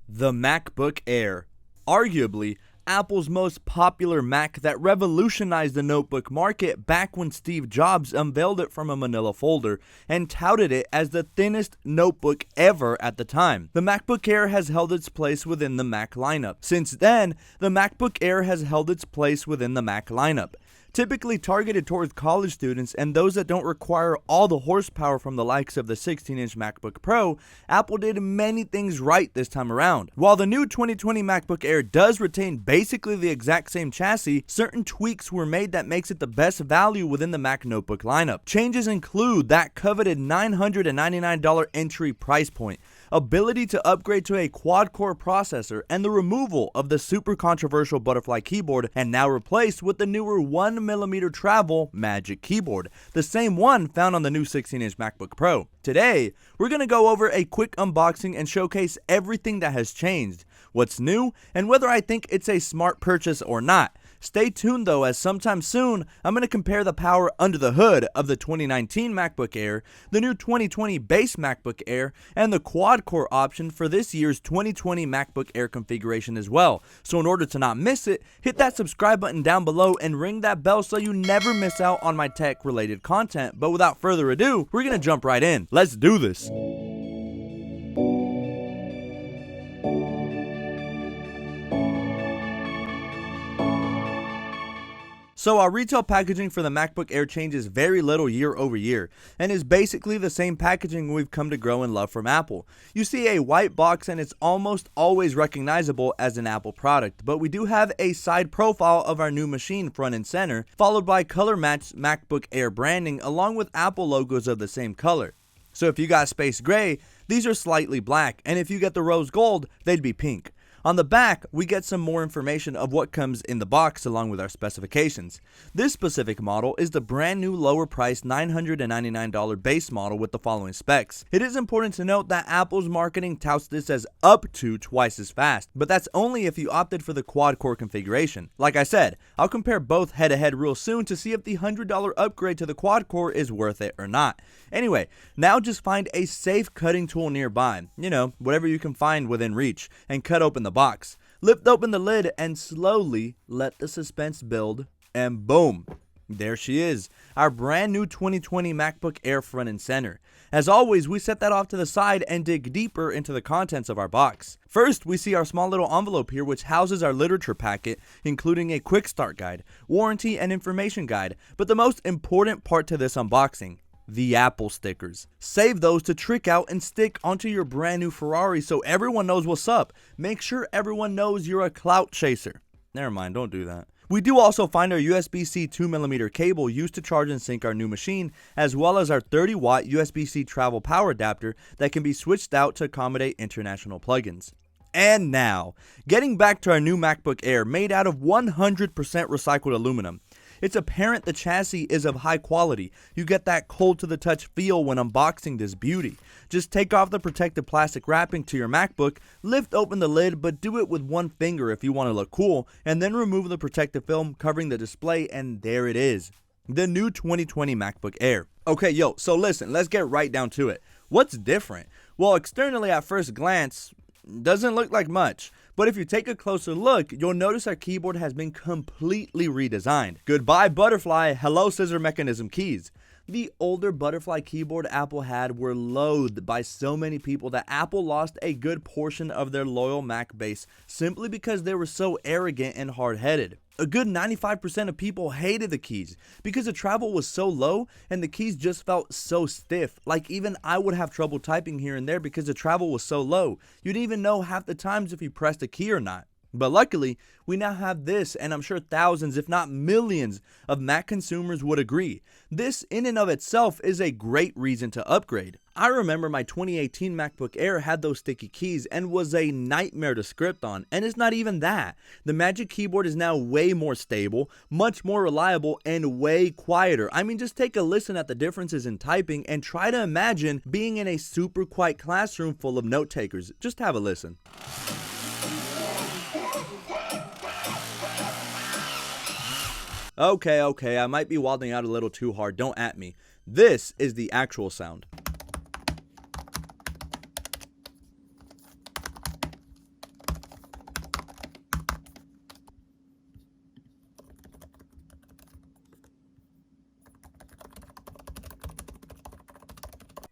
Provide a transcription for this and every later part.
The MacBook Air. Arguably, Apple's most popular Mac that revolutionized the notebook market back when Steve Jobs unveiled it from a manila folder and touted it as the thinnest notebook ever at the time. The MacBook Air has held its place within the Mac lineup. Since then, the MacBook Air has held its place within the Mac lineup. Typically targeted towards college students and those that don't require all the horsepower from the likes of the 16-inch MacBook Pro, Apple did many things right this time around. While the new 2020 MacBook Air does retain basically the exact same chassis, certain tweaks were made that makes it the best value within the Mac notebook lineup. Changes include that coveted $999 entry price point, ability to upgrade to a quad-core processor, and the removal of the super controversial butterfly keyboard and now replaced with the newer 1mm travel Magic Keyboard, the same one found on the new 16-inch MacBook Pro. Today, we're going to go over a quick unboxing and showcase everything that has changed, what's new, and whether I think it's a smart purchase or not. Stay tuned though, as sometime soon, I'm going to compare the power under the hood of the 2019 MacBook Air, the new 2020 base MacBook Air, and the quad-core option for this year's 2020 MacBook Air configuration as well. So in order to not miss it, hit that subscribe button down below and ring that bell so you never miss out on my tech-related content. But without further ado, we're going to jump right in. Let's do this. So our retail packaging for the MacBook Air changes very little year over year, and is basically the same packaging we've come to grow and love from Apple. You see a white box and it's almost always recognizable as an Apple product, but we do have a side profile of our new machine front and center, followed by color matched MacBook Air branding along with Apple logos of the same color. So if you got space gray, these are slightly black, and if you get the rose gold, they'd be pink. On the back, we get some more information of what comes in the box along with our specifications. This specific model is the brand new lower priced $999 base model with the following specs. It is important to note that Apple's marketing touts this as up to twice as fast, but that's only if you opted for the quad-core configuration. Like I said, I'll compare both head to head real soon to see if the $100 upgrade to the quad-core is worth it or not. Anyway, now just find a safe cutting tool nearby, whatever you can find within reach, and cut open the box. Lift open the lid and slowly let the suspense build, and boom, there she is, our brand new 2020 MacBook Air front and center. As always, we set that off to the side and dig deeper into the contents of our box. First, we see our small little envelope here which houses our literature packet, including a quick start guide, warranty, and information guide, but the most important part to this unboxing: the Apple stickers. Save those to trick out and stick onto your brand new Ferrari so everyone knows what's up. Make sure everyone knows you're a clout chaser. Never mind, don't do that. We do also find our USB-C 2mm cable used to charge and sync our new machine, as well as our 30-watt USB-C travel power adapter that can be switched out to accommodate international plugins. And now, getting back to our new MacBook Air made out of 100% recycled aluminum. It's apparent the chassis is of high quality. You get that cold to the touch feel when unboxing this beauty. Just take off the protective plastic wrapping to your MacBook, lift open the lid, but do it with one finger if you want to look cool, and then remove the protective film covering the display, and there it is, the new 2020 MacBook Air. Okay, so listen, let's get right down to it. What's different? Well, externally at first glance, doesn't look like much, but if you take a closer look, you'll notice our keyboard has been completely redesigned. Goodbye butterfly, hello scissor mechanism keys. The older butterfly keyboard Apple had were loathed by so many people that Apple lost a good portion of their loyal Mac base simply because they were so arrogant and hard-headed. A good 95% of people hated the keys because the travel was so low and the keys just felt so stiff. Like even I would have trouble typing here and there because the travel was so low. You didn't even know half the times if you pressed a key or not. But luckily, we now have this, and I'm sure thousands, if not millions, of Mac consumers would agree. This in and of itself is a great reason to upgrade. I remember my 2018 MacBook Air had those sticky keys and was a nightmare to script on, and it's not even that. The Magic Keyboard is now way more stable, much more reliable, and way quieter. I mean, just take a listen at the differences in typing and try to imagine being in a super quiet classroom full of note takers. Just have a listen. Okay, I might be wilding out a little too hard, don't at me. This is the actual sound.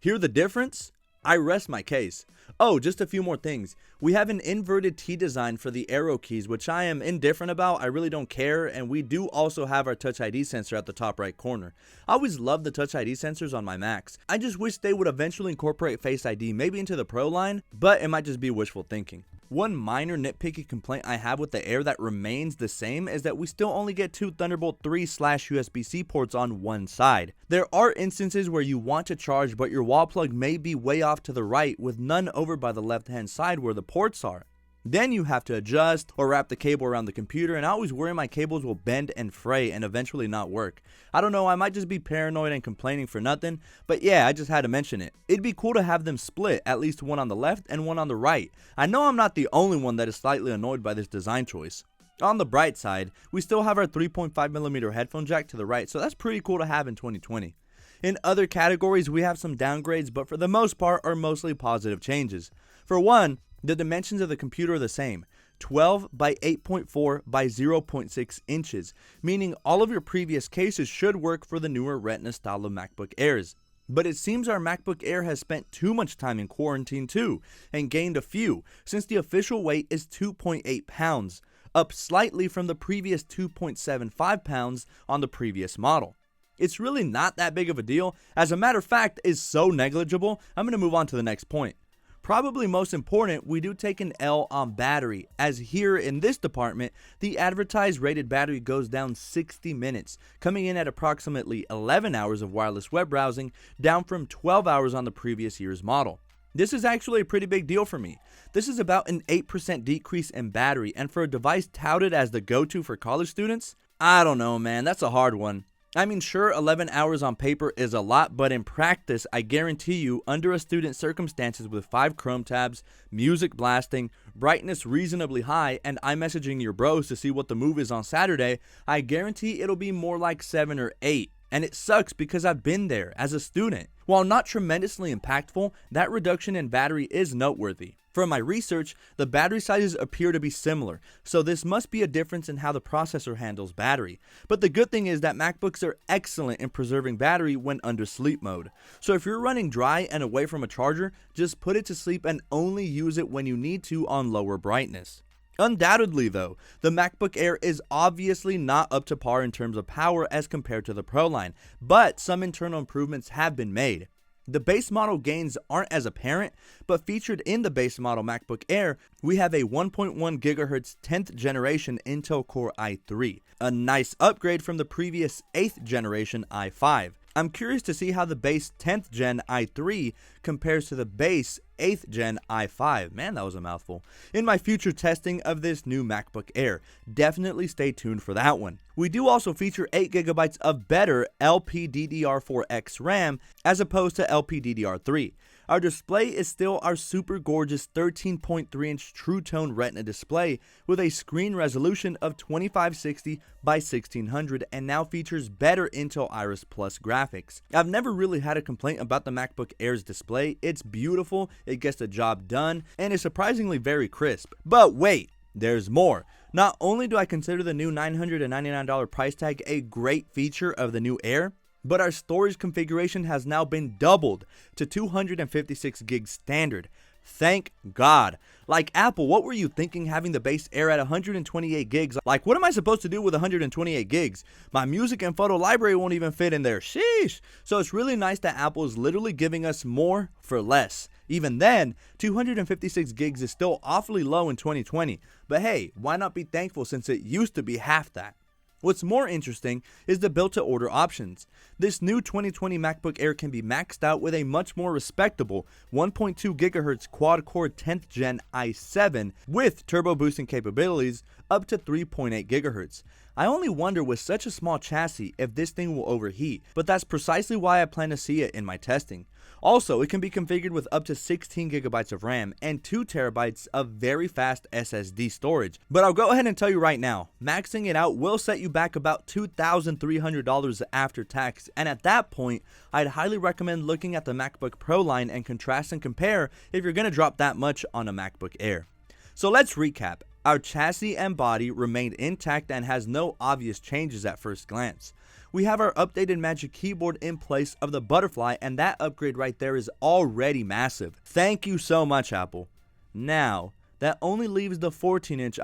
Hear the difference? I rest my case. Oh, just a few more things. We have an inverted T design for the arrow keys, which I am indifferent about. I really don't care. And we do also have our Touch ID sensor at the top right corner. I always love the Touch ID sensors on my Macs. I just wish they would eventually incorporate Face ID, maybe into the Pro line, but it might just be wishful thinking. One minor nitpicky complaint I have with the Air that remains the same is that we still only get two Thunderbolt 3/USB-C ports on one side. There are instances where you want to charge, but your wall plug may be way off to the right with none over by the left hand side where the ports are. Then you have to adjust or wrap the cable around the computer, and I always worry my cables will bend and fray and eventually not work. I don't know, I might just be paranoid and complaining for nothing, but yeah, I just had to mention it. It'd be cool to have them split, at least one on the left and one on the right. I know I'm not the only one that is slightly annoyed by this design choice. On the bright side, we still have our 3.5mm headphone jack to the right, so that's pretty cool to have in 2020. In other categories, we have some downgrades, but for the most part are mostly positive changes. For one, the dimensions of the computer are the same, 12 by 8.4 by 0.6 inches, meaning all of your previous cases should work for the newer Retina style of MacBook Airs. But it seems our MacBook Air has spent too much time in quarantine too, and gained a few, since the official weight is 2.8 pounds, up slightly from the previous 2.75 pounds on the previous model. It's really not that big of a deal. As a matter of fact, it's so negligible, I'm going to move on to the next point. Probably most important, we do take an L on battery, as here in this department, the advertised rated battery goes down 60 minutes, coming in at approximately 11 hours of wireless web browsing, down from 12 hours on the previous year's model. This is actually a pretty big deal for me. This is about an 8% decrease in battery, and for a device touted as the go-to for college students, I don't know, man, that's a hard one. I mean, sure, 11 hours on paper is a lot, but in practice, I guarantee you, under a student's circumstances with 5 Chrome tabs, music blasting, brightness reasonably high, and iMessaging your bros to see what the move is on Saturday, I guarantee it'll be more like 7 or 8. And it sucks because I've been there as a student. While not tremendously impactful, that reduction in battery is noteworthy. From my research, the battery sizes appear to be similar, so this must be a difference in how the processor handles battery. But the good thing is that MacBooks are excellent in preserving battery when under sleep mode. So if you're running dry and away from a charger, just put it to sleep and only use it when you need to on lower brightness. Undoubtedly though, the MacBook Air is obviously not up to par in terms of power as compared to the Pro line, but some internal improvements have been made. The base model gains aren't as apparent, but featured in the base model MacBook Air, we have a 1.1 GHz 10th generation Intel Core i3, a nice upgrade from the previous 8th generation i5. I'm curious to see how the base 10th gen i3 compares to the base 8th gen i5. Man, that was a mouthful. In my future testing of this new MacBook Air, definitely stay tuned for that one. We do also feature 8GB of better LPDDR4X RAM as opposed to LPDDR3. Our display is still our super gorgeous 13.3-inch True Tone Retina display with a screen resolution of 2560 by 1600 and now features better Intel Iris Plus graphics. I've never really had a complaint about the MacBook Air's display. It's beautiful, it gets the job done, and is surprisingly very crisp. But wait, there's more. Not only do I consider the new $999 price tag a great feature of the new Air, but our storage configuration has now been doubled to 256 gigs standard. Thank God. Like Apple, what were you thinking having the base Air at 128 gigs? Like, what am I supposed to do with 128 gigs? My music and photo library won't even fit in there. Sheesh. So it's really nice that Apple is literally giving us more for less. Even then, 256 gigs is still awfully low in 2020. But hey, why not be thankful since it used to be half that? What's more interesting is the built-to-order options. This new 2020 MacBook Air can be maxed out with a much more respectable 1.2 GHz quad-core 10th gen i7 with turbo boosting capabilities up to 3.8 GHz. I only wonder with such a small chassis if this thing will overheat, but that's precisely why I plan to see it in my testing. Also, it can be configured with up to 16 GB of RAM and 2 TB of very fast SSD storage. But I'll go ahead and tell you right now, maxing it out will set you back about $2,300 after tax, and at that point, I'd highly recommend looking at the MacBook Pro line and contrast and compare if you're going to drop that much on a MacBook Air. So let's recap. Our chassis and body remained intact and has no obvious changes at first glance. we have our updated Magic Keyboard in place of the butterfly, and that upgrade right there is already massive. Thank you so much, Apple. Now, that only leaves the 13-inch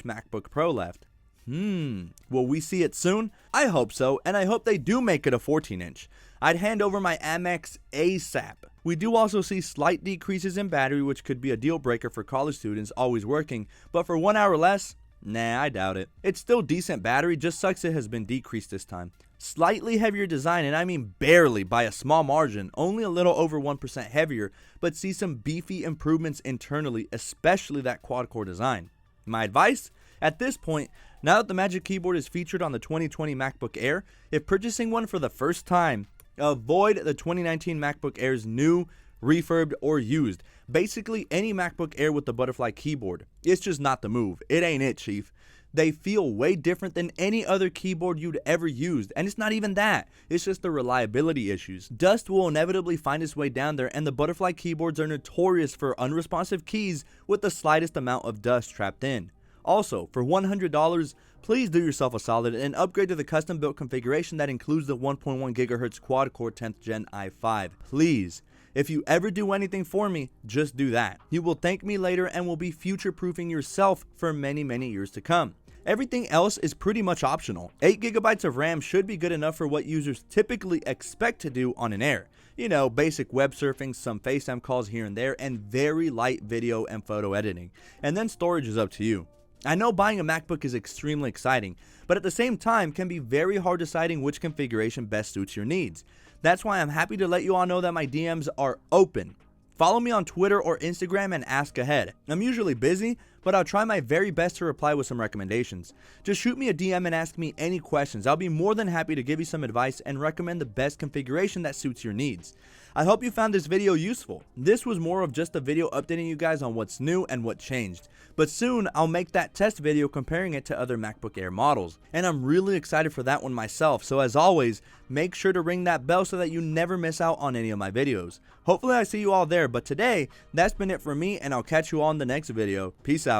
MacBook Pro left. Will we see it soon? I hope so, and I hope they do make it a 14-inch. I'd hand over my Amex ASAP. We do also see slight decreases in battery, which could be a deal breaker for college students always working, but for 1 hour less? Nah, I doubt it. It's still decent battery, just sucks it has been decreased this time. Slightly heavier design, and I mean barely by a small margin, only a little over 1% heavier, but see some beefy improvements internally, especially that quad-core design. My advice? At this point, now that the Magic Keyboard is featured on the 2020 MacBook Air, if purchasing one for the first time, avoid the 2019 MacBook Air's new, refurbed, or used. Basically any MacBook Air with the butterfly keyboard. It's just not the move. It ain't it, chief. They feel way different than any other keyboard you'd ever used, and it's not even that. It's just the reliability issues. Dust will inevitably find its way down there, and the butterfly keyboards are notorious for unresponsive keys with the slightest amount of dust trapped in. Also, for $100, please do yourself a solid and upgrade to the custom built configuration that includes the 1.1 GHz quad-core 10th Gen i5. Please. If you ever do anything for me, just do that. You will thank me later and will be future-proofing yourself for many, many years to come. Everything else is pretty much optional. 8GB of RAM should be good enough for what users typically expect to do on an Air. You know, basic web surfing, some FaceTime calls here and there, and very light video and photo editing. And then storage is up to you. I know buying a MacBook is extremely exciting, but at the same time can be very hard deciding which configuration best suits your needs. That's why I'm happy to let you all know that my DMs are open. Follow me on Twitter or Instagram and ask ahead. I'm usually busy, but I'll try my very best to reply with some recommendations. Just shoot me a DM and ask me any questions. I'll be more than happy to give you some advice and recommend the best configuration that suits your needs. I hope you found this video useful. This was more of just a video updating you guys on what's new and what changed. But soon, I'll make that test video comparing it to other MacBook Air models. And I'm really excited for that one myself, so as always, make sure to ring that bell so that you never miss out on any of my videos. Hopefully I see you all there, but today, that's been it for me, and I'll catch you all in the next video. Peace out.